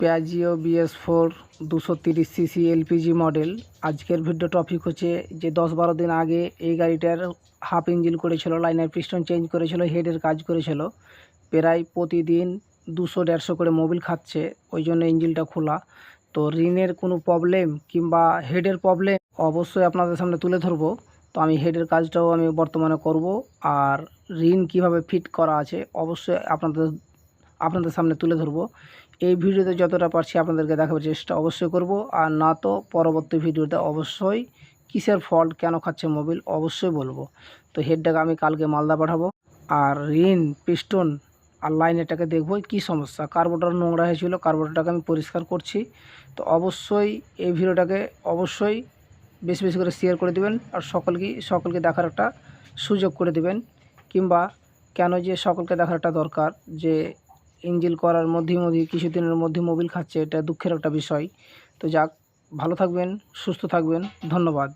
প্যাজিও BS4 230cc LPG model. আজকের video topic হচ্ছে যে 10-12 দিন আগে এই গাড়িটার হাফ ইঞ্জিন করেছিল, লাইনার পিস্টন চেঞ্জ করেছিল, হেডের কাজ করেছিল। প্রায় প্রতিদিন 200-150 করে মোবিল খাচ্ছে, ওই জন্য ইঞ্জিনটা খোলা। তো রিনের কোনো প্রবলেম কিংবা হেডের প্রবলেম অবশ্যই আপনাদের সামনে তুলে ধরবো। তো আমি হেডের কাজটাও আমি বর্তমানে করব, আর রিন কিভাবে ফিট করা আছে অবশ্যই আপনাদের সামনে তুলে ধরবো। এই ভিডিওতে যতটা পারছি আপনাদেরকে দেখাবার চেষ্টা অবশ্যই করব, আর না তো পরবর্তী ভিডিওতে অবশ্যই কিসের ফল্ট কেন খাচ্ছে মোবিল অবশ্যই বলবো। তো হেডটাকে আমি কালকে মালদা পাঠাবো, আর রিন পিস্টন আর লাইনেরটাকে দেখবো কি সমস্যা। কার্বোরেটর নোংরা হয়েছিল, কার্বোরেটরটাকে আমি পরিষ্কার করছি। তো অবশ্যই এই ভিডিওটাকে অবশ্যই বেশি বেশি করে শেয়ার করে দেবেন, আর সকলকে দেখার একটা সুযোগ করে দেবেন। কিংবা কেন যে সকলকে দেখার একটা দরকার যে ইঞ্জিন করার মধ্যে কিছুদিনের মধ্যে মোবিল খাচ্ছে, এটা দুঃখের একটা বিষয়। তো যাক, ভালো থাকবেন, সুস্থ থাকবেন, ধন্যবাদ।